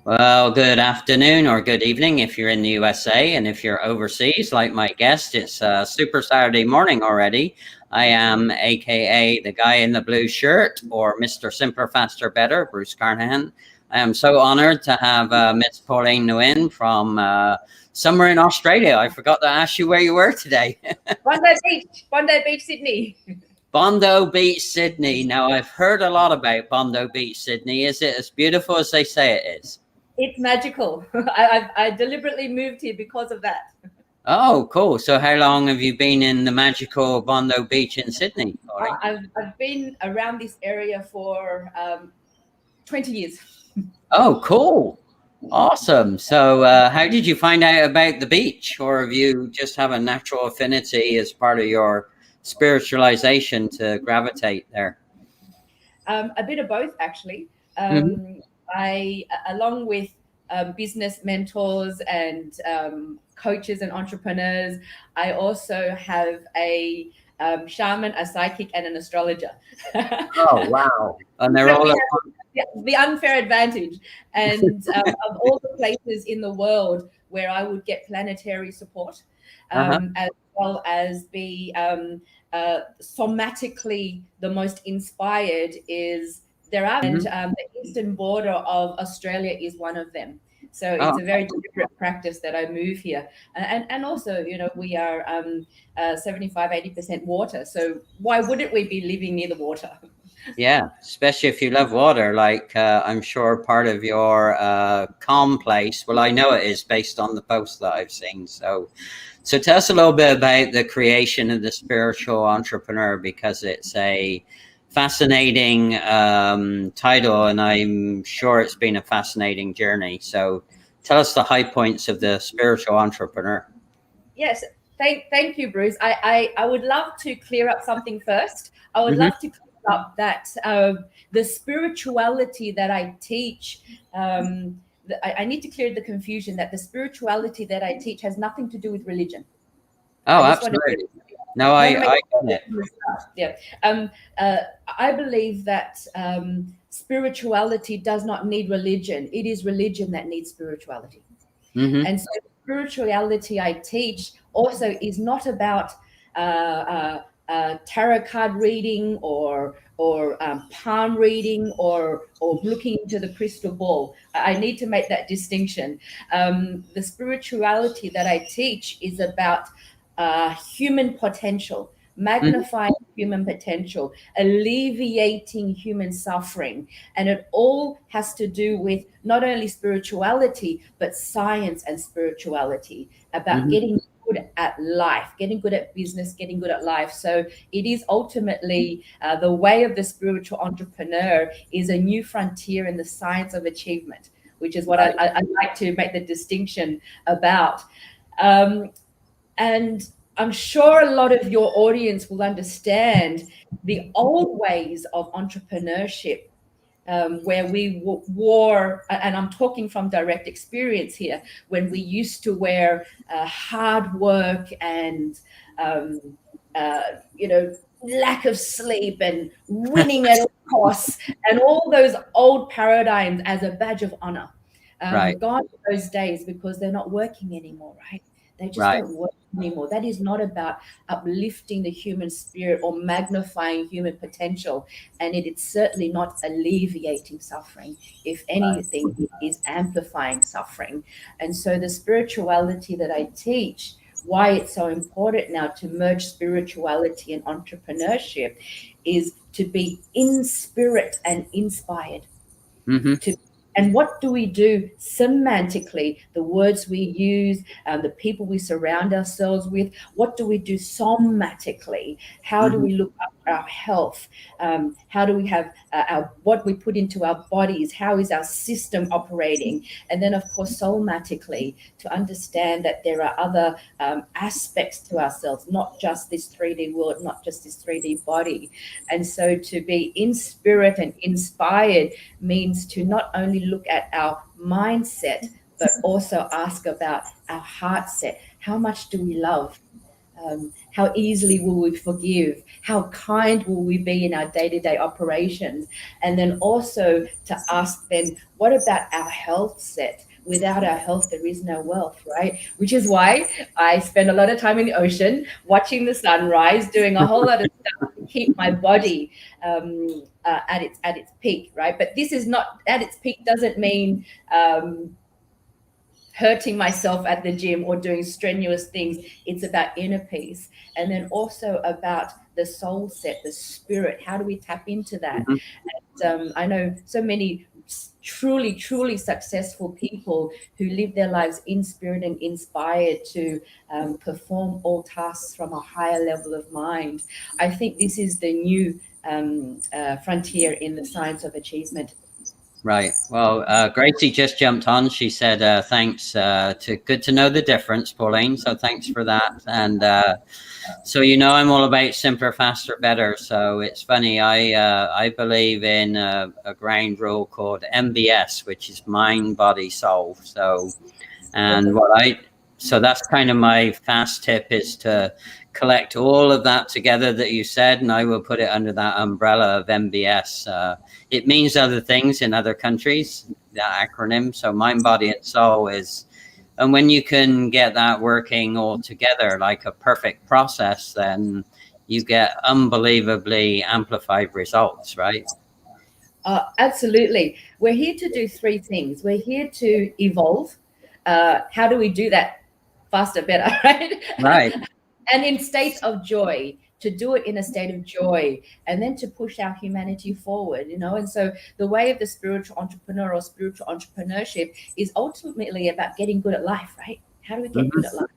Well, good afternoon or good evening if you're in the USA, and if you're overseas, like my guest, it's Super Saturday morning already. I am AKA the guy in the blue shirt, or Mr. Simpler, Faster, Better, Bruce Carnahan. I am so honored to have Miss Pauline Nguyen from somewhere in Australia. I forgot to ask you where you were today. Bondi Beach, Sydney. Bondi Beach, Sydney. Now, I've heard a lot about Bondi Beach, Sydney. Is it as beautiful as they say it is? It's magical. I deliberately moved here because of that. Oh, cool. So how long have you been in the magical Bondi Beach in Sydney? I've been around this area for 20 years. Oh, cool. Awesome. So how did you find out about the beach? Or have you just have a natural affinity as part of your spiritualization to gravitate there? A bit of both, actually. I, along with business mentors and coaches and entrepreneurs, I also have a shaman, a psychic, and an astrologer. Oh, wow. And they're all the unfair advantage. And of all the places in the world where I would get planetary support, as well as be somatically the most inspired is and the eastern border of Australia is one of them. So it's a very deliberate practice that I move here. And also, you know, we are 75-80% water. So why wouldn't we be living near the water? Yeah, especially if you love water, like I'm sure part of your calm place. Well, I know it is based on the posts that I've seen. So tell us a little bit about the creation of the spiritual entrepreneur, because it's a fascinating title, and I'm sure it's been a fascinating journey. So tell us the high points of the spiritual entrepreneur. Yes, thank you, Bruce. I would love to clear up something first. I would love to clear up that the spirituality that I teach, I need to clear the confusion that the spirituality that I teach has nothing to do with religion. Oh, absolutely. No, I get it. Yeah. I believe that spirituality does not need religion. It is religion that needs spirituality. And so spirituality I teach also is not about tarot card reading or palm reading or looking into the crystal ball. I need to make that distinction. The spirituality that I teach is about human potential, magnifying human potential, alleviating human suffering. And it all has to do with not only spirituality, but science and spirituality, about getting good at life, getting good at business, getting good at life. So it is ultimately the way of the spiritual entrepreneur is a new frontier in the science of achievement, which is what I like to make the distinction about. And I'm sure a lot of your audience will understand the old ways of entrepreneurship, where we wore, and I'm talking from direct experience here, when we used to wear hard work and, you know, lack of sleep and winning at all costs, and all those old paradigms as a badge of honor. Gone those days because they're not working anymore, right? They just don't work anymore. That is not about uplifting the human spirit or magnifying human potential. And it is certainly not alleviating suffering. If anything, it is amplifying suffering. And so the spirituality that I teach, why it's so important now to merge spirituality and entrepreneurship, is to be in spirit and inspired. And what do we do semantically? The words we use, the people we surround ourselves with. What do we do somatically? How do we look after our health? How do we have what we put into our bodies? How is our system operating? And then, of course, somatically, to understand that there are other aspects to ourselves, not just this 3D world, not just this 3D body. And so to be in spirit and inspired means to not only look at our mindset, but also ask about our heart set. How much do we love? How easily will we forgive? How kind will we be in our day-to-day operations? And then also to ask then, what about our health set? Without our health, there is no wealth, right? Which is why I spend a lot of time in the ocean, watching the sunrise, doing a whole lot of stuff to keep my body at its peak, right? But this is not at its peak. Doesn't mean hurting myself at the gym or doing strenuous things. It's about inner peace, and then also about the soul set, the spirit. How do we tap into that? And I know so many truly successful people who live their lives in spirit and inspired to perform all tasks from a higher level of mind. I think this is the new frontier in the science of achievement. Right. Well, Gracie just jumped on. She said, thanks, good to know the difference, Pauline. So thanks for that. And so, you know, I'm all about simpler, faster, better. So it's funny. I believe in a ground rule called 𝒂𝒏𝒆, which is mind, body, soul. So, and so that's kind of my fast tip, is to collect all of that together that you said, and I will put it under that umbrella of 𝒂𝒏𝒆. It means other things in other countries, that acronym. So mind, body, and soul is, and when you can get that working all together like a perfect process, then you get unbelievably amplified results, right? Absolutely. We're here to do three things. We're here to evolve. How do we do that faster, better, right? Right. And in state of joy, to do it in a state of joy, and then to push our humanity forward, you know. And so the way of the spiritual entrepreneur or spiritual entrepreneurship is ultimately about getting good at life, right? How do we get good at life?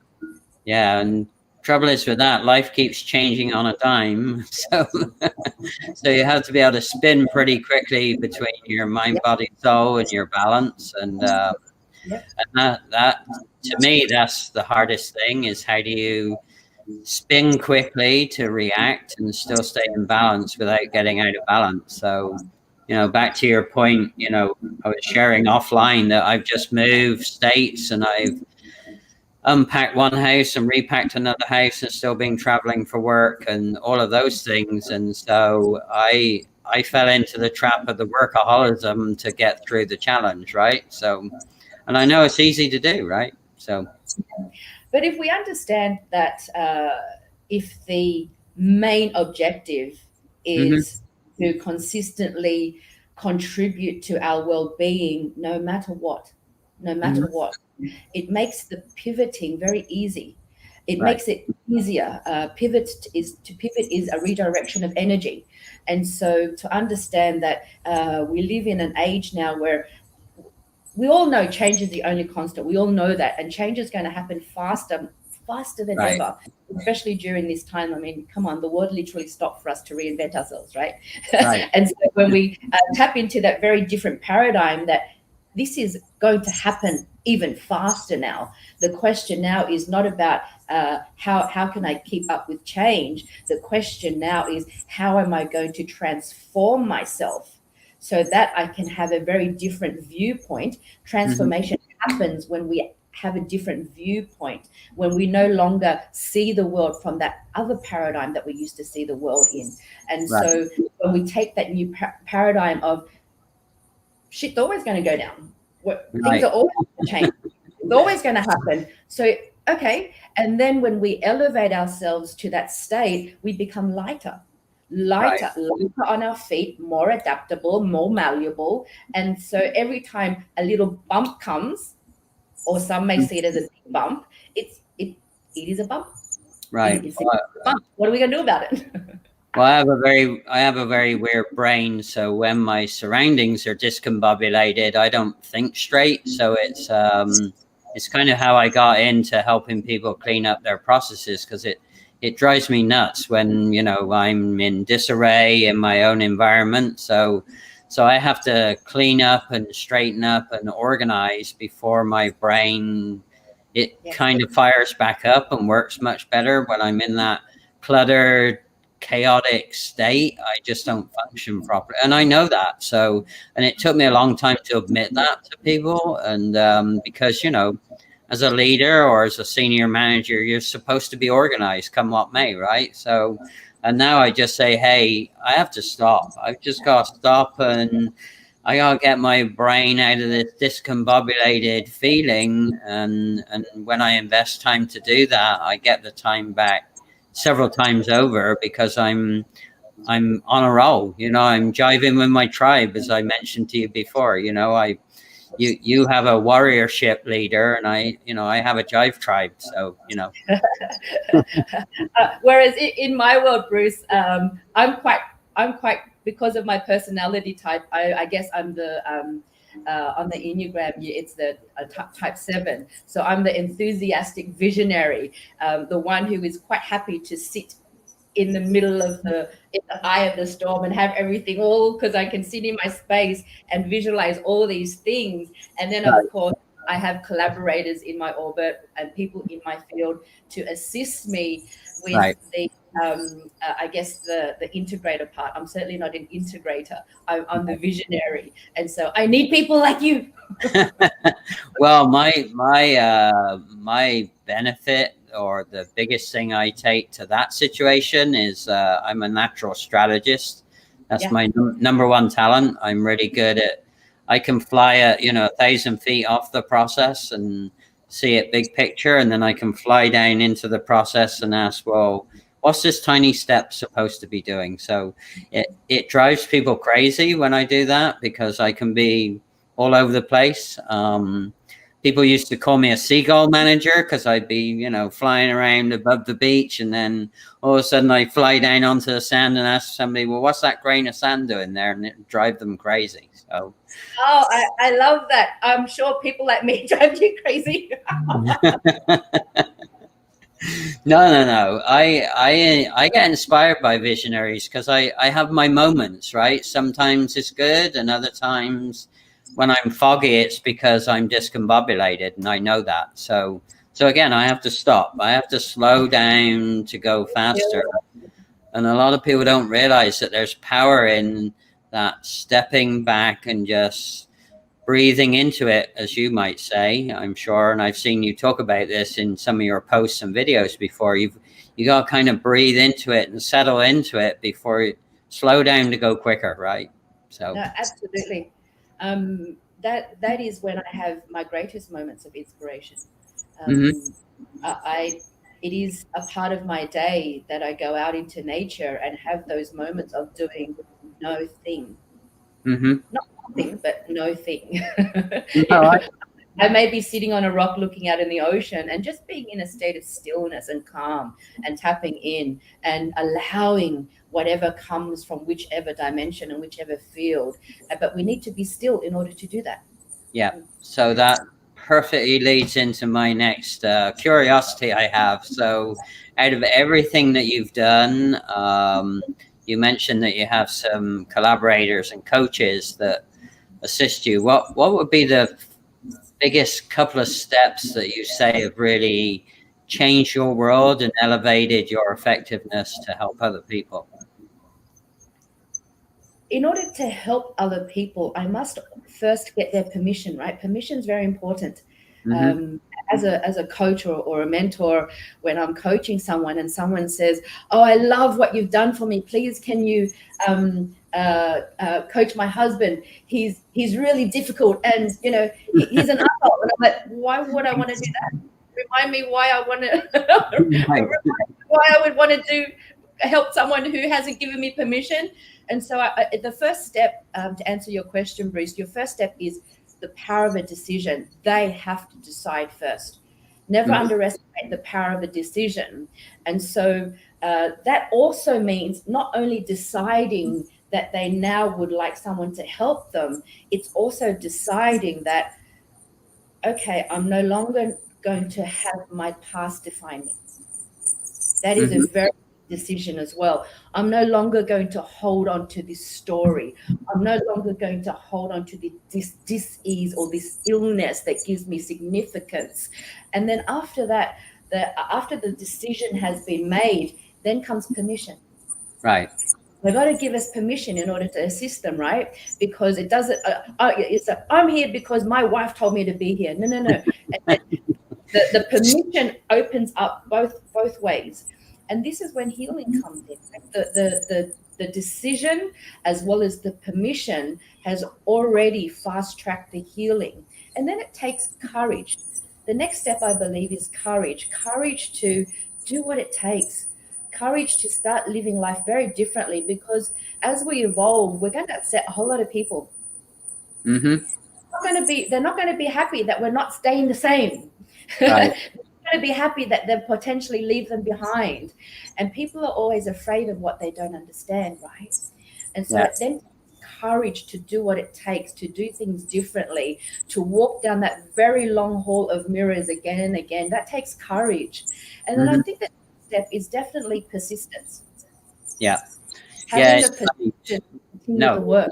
Yeah, and trouble is with that, life keeps changing on a dime. So so you have to be able to spin pretty quickly between your mind, body, soul, and your balance. And and that to me, that's the hardest thing, is how do you spin quickly to react and still stay in balance without getting out of balance. So, you know, back to your point, you know, I was sharing offline that I've just moved states, and I've unpacked one house and repacked another house, and still been traveling for work and all of those things. And so I fell into the trap of the workaholism to get through the challenge, right? So, and I know it's easy to do, right? So but if we understand that if the main objective is to consistently contribute to our well-being, no matter what, it makes the pivoting very easy. It makes it easier. Pivot is a redirection of energy. And so to understand that we live in an age now where we all know change is the only constant. We all know that, and change is going to happen faster than ever, especially during this time. I mean, come on, the world literally stopped for us to reinvent ourselves, right? And so when we tap into that very different paradigm, that this is going to happen even faster now. The question now is not about how can I keep up with change. The question now is, how am I going to transform myself so that I can have a very different viewpoint? Transformation happens when we have a different viewpoint, when we no longer see the world from that other paradigm that we used to see the world in. And so when we take that new paradigm of shit's always going to go down, things are always going to change, it's always going to happen. So, okay. And then when we elevate ourselves to that state, we become lighter on our feet, more adaptable, more malleable. And so every time a little bump comes, or some may see it as a big bump, it is a bump. Right. It's a bump. What are we going to do about it? Well, I have a very weird brain. So when my surroundings are discombobulated, I don't think straight. So it's kind of how I got into helping people clean up their processes, because it drives me nuts when, you know, I'm in disarray in my own environment. So I have to clean up and straighten up and organize before my brain, kind of fires back up and works much better. When I'm in that cluttered, chaotic state, I just don't function properly. And I know that. So, and it took me a long time to admit that to people. And because, you know, as a leader or as a senior manager, you're supposed to be organized come what may, right? So, and now I just say, hey, I have to stop. I've just got to stop, and I gotta get my brain out of this discombobulated feeling. And when I invest time to do that, I get the time back several times over, because I'm on a roll. You know, I'm jiving with my tribe, as I mentioned to you before. You know, you have a warriorship leader, and I have a jive tribe. So, you know. Whereas in my world, Bruce, I'm quite, because of my personality type, I guess I'm the on the Enneagram, it's the type 7. So I'm the enthusiastic visionary, the one who is quite happy to sit in the middle of in the eye of the storm and have everything all, because I can sit in my space and visualize all these things. And then of course I have collaborators in my orbit and people in my field to assist me with the I guess the integrator part. I'm certainly not an integrator. I'm the visionary, and so I need people like you. Well, my benefit, or the biggest thing I take to that situation, is I'm a natural strategist. That's my number one talent. I'm really good at. I can fly at 1,000 feet off the process and see it big picture, and then I can fly down into the process and ask, well, what's this tiny step supposed to be doing? So it drives people crazy when I do that, because I can be all over the place. People used to call me a seagull manager, because I'd be, flying around above the beach, and then all of a sudden I fly down onto the sand and ask somebody, well, what's that grain of sand doing there? And it drive them crazy. So. Oh, I love that. I'm sure people like me drive you crazy. No. I get inspired by visionaries, because I have my moments, right? Sometimes it's good, and other times when I'm foggy, it's because I'm discombobulated, and I know that. So again, I have to stop. I have to slow down to go faster. And a lot of people don't realize that there's power in that stepping back and just breathing into it, as you might say, I'm sure. And I've seen you talk about this in some of your posts and videos before. You got to kind of breathe into it and settle into it before you slow down to go quicker, right? So no, absolutely. That is when I have my greatest moments of inspiration. It is a part of my day that I go out into nature and have those moments of doing no thing. Not nothing, but no thing. I may be sitting on a rock looking out in the ocean and just being in a state of stillness and calm and tapping in and allowing whatever comes from whichever dimension and whichever field. But we need to be still in order to do that. Yeah. So that perfectly leads into my next curiosity I have. So out of everything that you've done, you mentioned that you have some collaborators and coaches that assist you. What would be the biggest couple of steps that you say have really changed your world and elevated your effectiveness to help other people? In order to help other people, I must first get their permission, right? Permission is very important. As a coach or a mentor, when I'm coaching someone and someone says, oh, I love what you've done for me. Please, can you coach my husband? He's really difficult, and he's an adult. And I'm like, why would I want to do that? Remind me why I want to. Why I would want to help someone who hasn't given me permission. And so the first step, to answer your question, Bruce, your first step is the power of a decision. They have to decide first. Never underestimate the power of a decision. And so that also means not only deciding that they now would like someone to help them, it's also deciding that, okay, I'm no longer going to have my past define me. That is a very decision as well. I'm no longer going to hold on to this story. I'm no longer going to hold on to this dis-ease or this illness that gives me significance. And then after that, after the decision has been made, then comes permission. Right. They've got to give us permission in order to assist them, right? Because it doesn't, I'm here because my wife told me to be here. No. The permission opens up both ways. And this is when healing comes in. The decision as well as the permission has already fast-tracked the healing. And then it takes courage. The next step, I believe, is courage. Courage to do what it takes. Courage to start living life very differently, because as we evolve, we're going to upset a whole lot of people. Mm-hmm. They're not going to be happy that we're not staying the same. Right. They're going to be happy that they'll potentially leave them behind. And people are always afraid of what they don't understand, right? And so then courage to do what it takes, to do things differently, to walk down that very long hall of mirrors again and again. That takes courage. And then I think that step is definitely persistence. Yeah. Having the persistence to continue the work.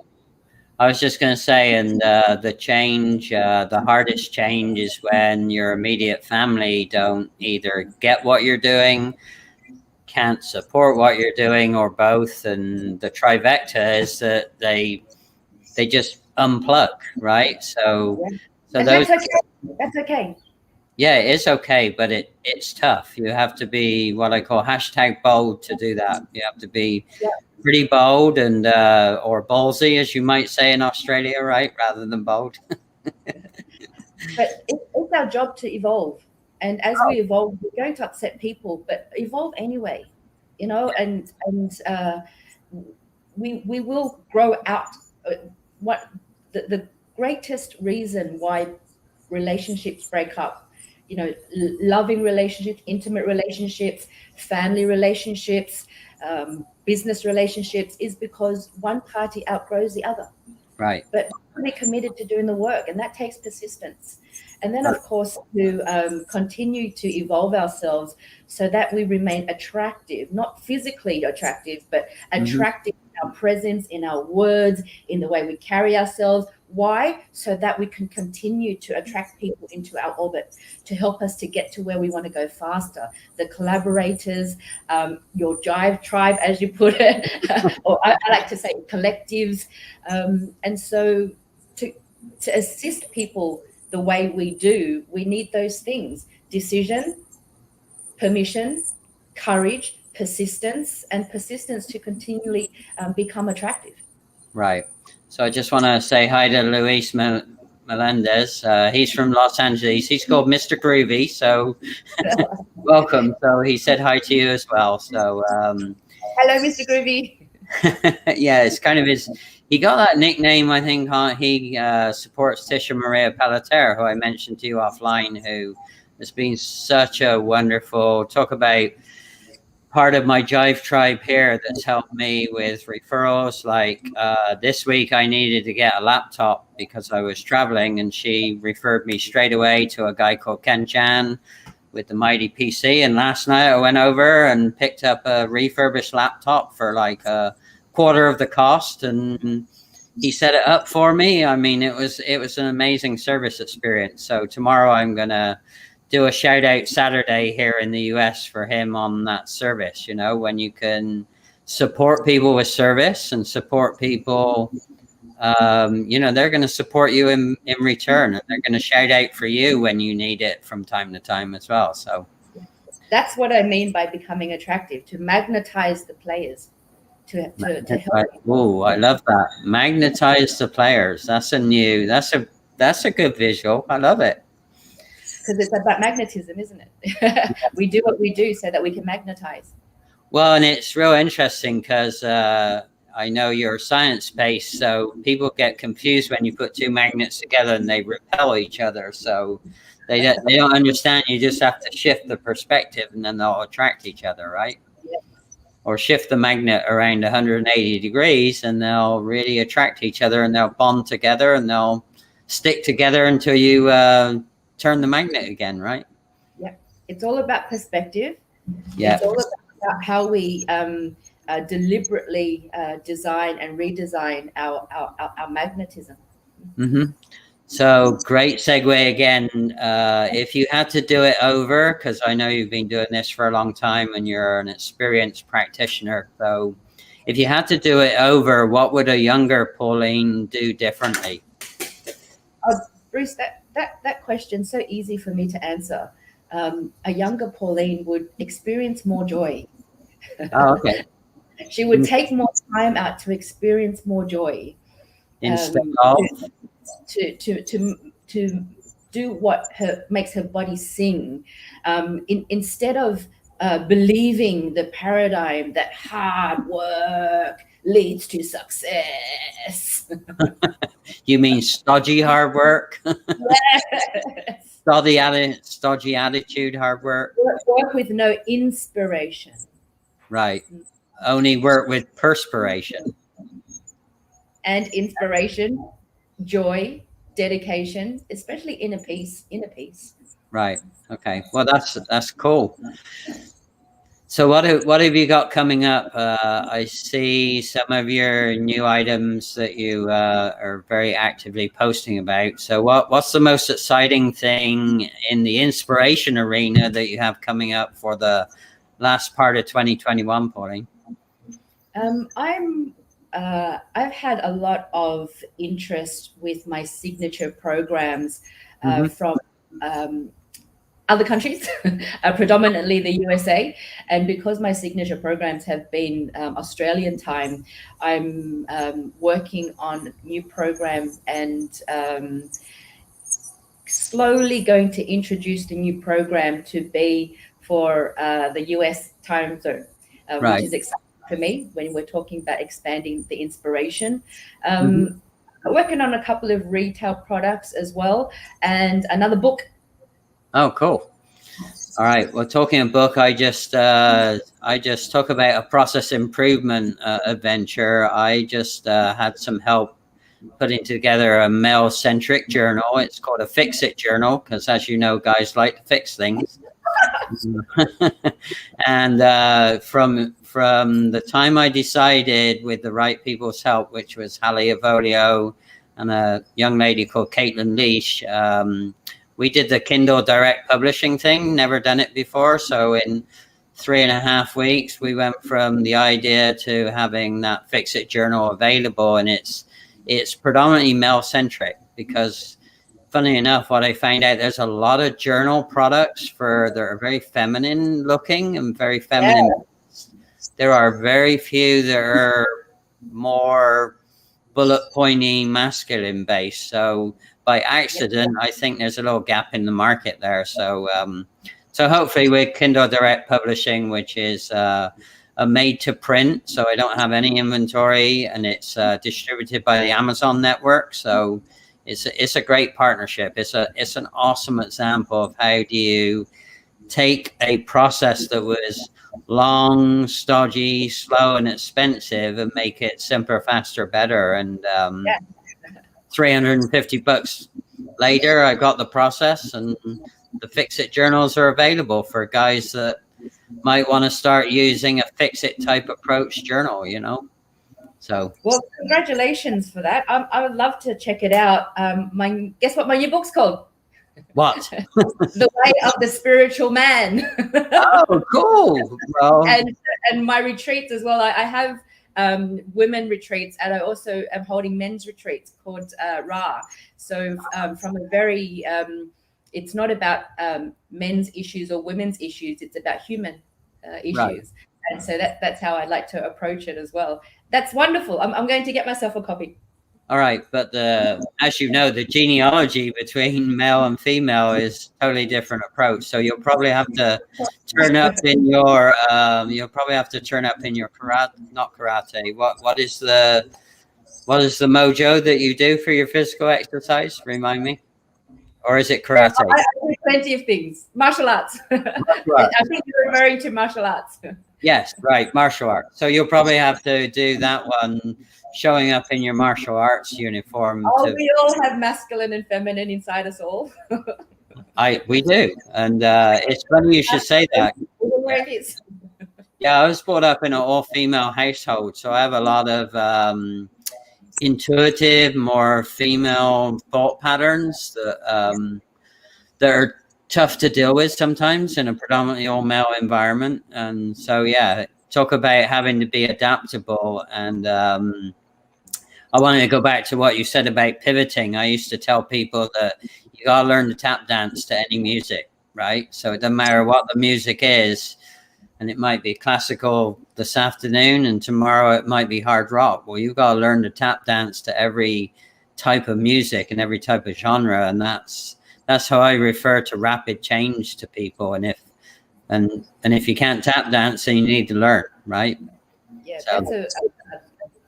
I was just going to say, and the change, the hardest change is when your immediate family don't either get what you're doing, can't support what you're doing, or both. And the trifecta is that they just unplug, right? So those, that's okay. Yeah, it is okay, but it's tough. You have to be what I call #bold to do that. You have to be pretty bold and or ballsy, as you might say in Australia, right? Rather than bold. But it's our job to evolve. And as we evolve, we're going to upset people, but evolve anyway, you know, and we will grow out. What the greatest reason why relationships break up, you know, loving relationships, intimate relationships, family relationships, business relationships, is because one party outgrows the other. Right. But we're committed to doing the work, and that takes persistence. And then, of course, to continue to evolve ourselves so that we remain attractive, not physically attractive, but attractive in our presence, in our words, in the way we carry ourselves. Why? So that we can continue to attract people into our orbit to help us to get to where we want to go faster. The collaborators, your jive tribe, as you put it, or I like to say collectives. And so to assist people the way we do, we need those things: decision, permission, courage, persistence to continually become attractive. Right. So I just want to say hi to Luis Melendez. He's from Los Angeles. He's called Mr. Groovy. So welcome. So he said hi to you as well. So hello, Mr. Groovy. Yeah, it's kind of his. He got that nickname, I think. He supports 𝒑𝒂𝒈𝒆, who I mentioned to you offline, who has been such a wonderful, talk about part of my Jive tribe here that's helped me with referrals. Like this week, I needed to get a laptop because I was traveling, and she referred me straight away to a guy called Ken Chan with the mighty PC. And last night I went over and picked up a refurbished laptop for like a quarter of the cost, and he set it up for me. I mean, it was an amazing service experience. So tomorrow I'm gonna do a shout out Saturday here in the US for him on that service. You know, when you can support people with service and support people, you know, they're going to support you in return, and they're going to shout out for you when you need it from time to time as well. So that's what I mean by becoming attractive, to magnetize the players. To help. Oh, I love that. Magnetize the players. That's a good visual. I love it. Because it's about magnetism, isn't it? We do what we do so that we can magnetize. Well, and it's real interesting because I know you're science-based, so people get confused when you put two magnets together and they repel each other. So they don't understand. You just have to shift the perspective, and then they'll attract each other, right? Or shift the magnet around 180 degrees and they'll really attract each other, and they'll bond together and they'll stick together until you turn the magnet again, right? Yeah. It's all about perspective. Yeah. It's all about how we deliberately design and redesign our magnetism. Mm-hmm. So great segue again. If you had to do it over, because I know you've been doing this for a long time and you're an experienced practitioner. So if you had to do it over, what would a younger Pauline do differently? Bruce, that question's so easy for me to answer. a younger Pauline would experience more joy. Oh, okay. She would take more time out to experience more joy. Instead of to do what makes her body sing, instead of believing the paradigm that hard work leads to success. You mean stodgy hard work? Yes. Stodgy attitude, hard work. Work with no inspiration. Right. Only work with perspiration. And inspiration, joy, dedication, especially inner peace. Right. Okay. Well, that's cool. So what have you got coming up? I see some of your new items that you are very actively posting about. So what's the most exciting thing in the inspiration arena that you have coming up for the last part of 2021, Pauline? I've had a lot of interest with my signature programs from other countries, predominantly the USA. And because my signature programs have been Australian time, I'm working on new programs and slowly going to introduce the new program to be for the US time zone, which is exciting for me when we're talking about expanding the inspiration. Working on a couple of retail products as well, and another book. Oh, cool. All right. Well, talking a book, I just talk about a process improvement adventure. I just had some help putting together a male-centric journal. It's called a Fix It journal because, as you know, guys like to fix things. And from the time I decided, with the right people's help, which was Hallie Avolio and a young lady called Caitlin Leash, we did the Kindle direct publishing thing, never done it before. So in 3.5 weeks, we went from the idea to having that Fix It journal available. And it's predominantly male-centric because, funny enough, what I found out, there's a lot of journal products that are very feminine looking and very feminine. Yeah. There are very few that are more bullet pointy masculine based. So by accident, I think there's a little gap in the market there. So so hopefully with Kindle Direct Publishing, which is a made to print, so I don't have any inventory, and it's distributed by the Amazon network. So it's a great partnership. It's an awesome example of how do you take a process that was long, stodgy, slow, and expensive and make it simpler, faster, better. And $350 later, I got the process, and the Fix It journals are available for guys that might want to start using a Fix It type approach journal, you know. So, well, congratulations for that. I would love to check it out. Guess what my new book's called? What? The Way of the Spiritual Man. Oh, cool. Well, and my retreats as well. I have women retreats, and I also am holding men's retreats called Ra. So from a very, it's not about men's issues or women's issues. It's about human issues. Right. And so that's how I like to approach it as well. That's wonderful. I'm going to get myself a copy. All right, but as you know, the genealogy between male and female is totally different approach. So you'll probably have to turn up in your karate, not karate. What is the mojo that you do for your physical exercise? Remind me. Or is it karate? I do plenty of things. Martial arts. I think you're referring to martial arts. Yes, right, martial arts. So you'll probably have to do that one, showing up in your martial arts uniform. Oh, we all have masculine and feminine inside us all. We do, and it's funny you should say that. Yeah, I was brought up in an all-female household, so I have a lot of intuitive, more female thought patterns that are tough to deal with sometimes in a predominantly all-male environment. And so, yeah, talk about having to be adaptable. And I wanted to go back to what you said about pivoting. I used to tell people that you got to learn to tap dance to any music. right? So it doesn't matter what the music is, and it might be classical this afternoon, and tomorrow it might be hard rock. Well, you've got to learn to tap dance to every type of music and every type of genre, and that's how I refer to rapid change to people. And if you can't tap dance, then you need to learn, right? Yeah, so that's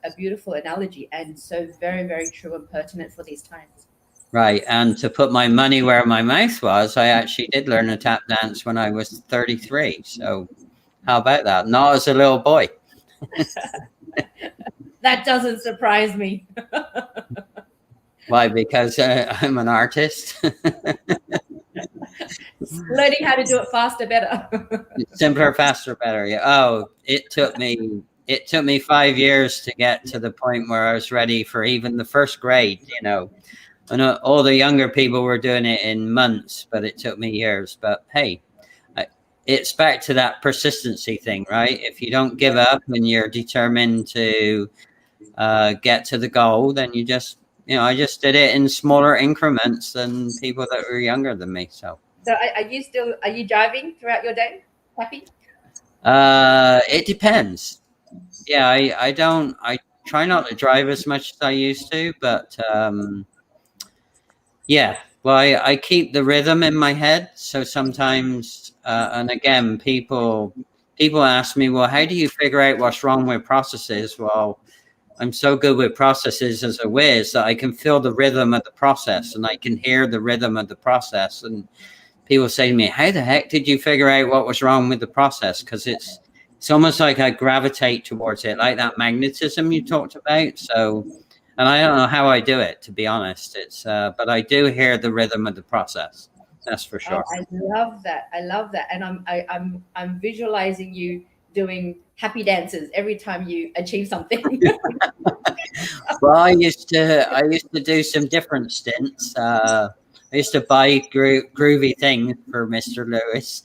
a beautiful analogy, and so very, very true and pertinent for these times. Right. And to put my money where my mouth was, I actually did learn to tap dance when I was 33. So how about that? Not as a little boy. That doesn't surprise me. Why? Because I'm an artist. Learning how to do it faster, better. Simpler, faster, better. Yeah. Oh, it took me 5 years to get to the point where I was ready for even the first grade, you know. I know all the younger people were doing it in months, but it took me years. But hey, it's back to that persistency thing, right? If you don't give up and you're determined to get to the goal, then you just, you know, I just did it in smaller increments than people that were younger than me. So are you driving throughout your day? Happy? It depends. Yeah, I try not to drive as much as I used to, but yeah, well, I keep the rhythm in my head. So sometimes, and again, people ask me, well, how do you figure out what's wrong with processes? Well, I'm so good with processes as a whiz that I can feel the rhythm of the process, and I can hear the rhythm of the process. And people say to me, how the heck did you figure out what was wrong with the process? Because it's almost like I gravitate towards it, like that magnetism you talked about. So, and I don't know how I do it, to be honest. It's but I do hear the rhythm of the process. That's for sure. Oh, I love that. I love that. And I'm visualizing you doing happy dances every time you achieve something. Well, I used to do some different stints. I used to buy groovy things for Mr. Lewis,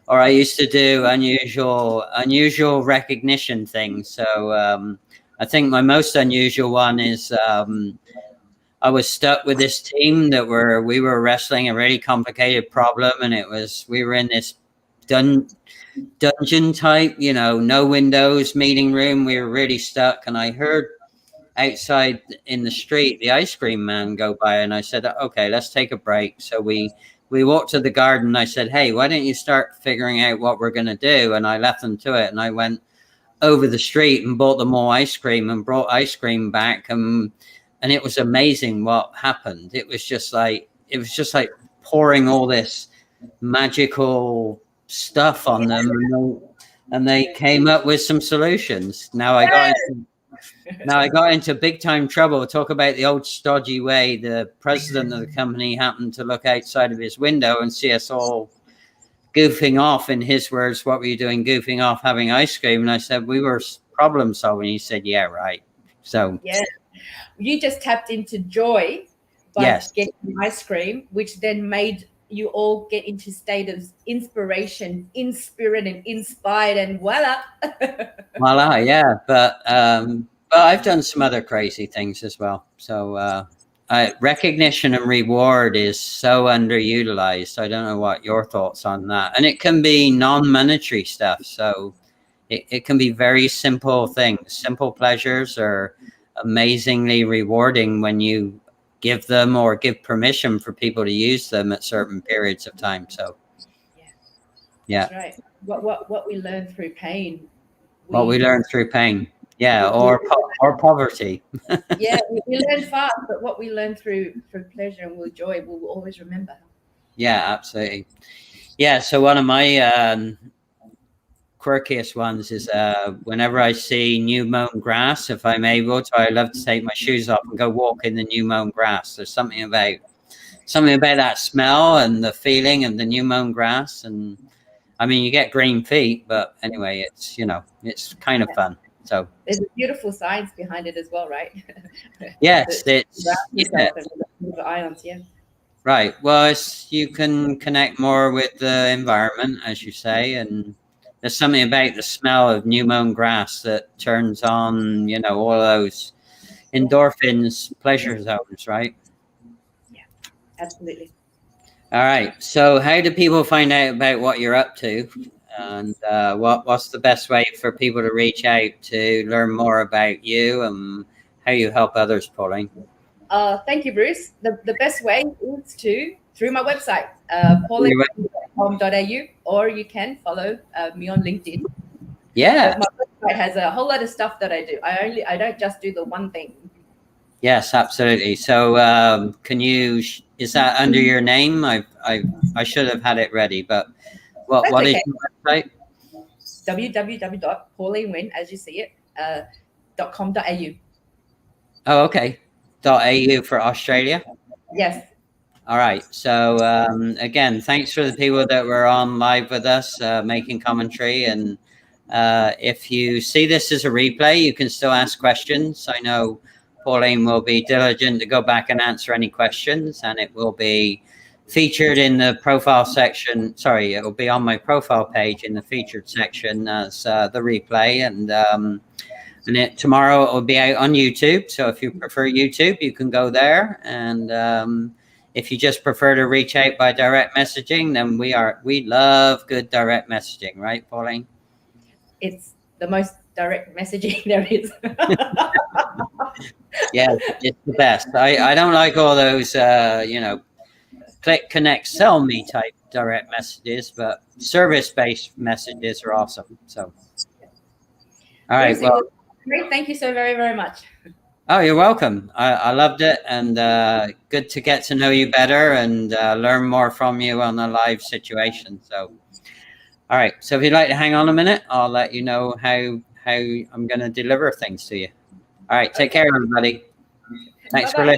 or I used to do unusual recognition things. So I think my most unusual one is I was stuck with this team that we were wrestling a really complicated problem, and we were in this dungeon type, you know, no windows meeting room. We were really stuck, and I heard outside in the street the ice cream man go by, and I said, okay, let's take a break. So we walked to the garden. I said, hey, why don't you start figuring out what we're going to do? And I left them to it, and I went over the street and bought them all ice cream and brought ice cream back, and it was amazing what happened. It was just like pouring all this magical stuff on them, and they came up with some solutions. Now I got into big time trouble. Talk about the old stodgy way. The president of the company happened to look outside of his window and see us all goofing off. In his words, what were you doing goofing off having ice cream? And I said, we were problem solving. He said, yeah, right. So yeah, you just tapped into joy by getting ice cream, which then made you all get into state of inspiration, in spirit and inspired, and voila. Voila, yeah. But I've done some other crazy things as well. So recognition and reward is so underutilized. I don't know what your thoughts on that. And it can be non-monetary stuff. So it can be very simple things. Simple pleasures are amazingly rewarding when you give them or give permission for people to use them at certain periods of time. So yeah. That's right. What we learn through pain. What we learn through pain. Yeah, or poverty. Yeah, we learn fast, but what we learn through pleasure and joy, we'll always remember. Yeah, absolutely. Yeah, so one of my quirkiest ones is whenever I see new mown grass, if I'm able to, I love to take my shoes off and go walk in the new mown grass. There's something about that smell and the feeling of the new mown grass. And I mean, you get green feet, but anyway, it's, you know, it's kind of fun. So there's a beautiful science behind it as well, right? Yes, it's ions, yeah. Right. Well, you can connect more with the environment, as you say, and there's something about the smell of new mown grass that turns on, you know, all those endorphins, pleasure zones, right? Yeah, absolutely. All right. So how do people find out about what you're up to? And what's the best way for people to reach out to learn more about you and how you help others, Pauline? Thank you, Bruce. The best way is through my website, pauline.com.au, or you can follow me on LinkedIn. Yeah. But my website has a whole lot of stuff that I do. I don't just do the one thing. Yes, absolutely. So is that under your name? I should have had it ready, but what is your website? www.pauline, as you see it, .com.au. Oh, okay. .au for Australia. Yes. All right. So again, thanks for the people that were on live with us, making commentary. And if you see this as a replay, you can still ask questions. I know Pauline will be diligent to go back and answer any questions, and it will be featured in the profile section. Sorry, it will be on my profile page in the featured section as the replay. And tomorrow it will be out on YouTube. So if you prefer YouTube, you can go there. And if you just prefer to reach out by direct messaging, then we love good direct messaging, right, Pauline? It's the most direct messaging there is. Yeah, it's the best. I don't like all those, click, connect, sell me type direct messages, but service-based messages are awesome. So, all right. Well, great. Thank you so very, very much. Oh, you're welcome. I loved it, and good to get to know you better and learn more from you on the live situation. So, all right. So if you'd like to hang on a minute, I'll let you know how I'm going to deliver things to you. All right. Take care, everybody. Thanks for listening.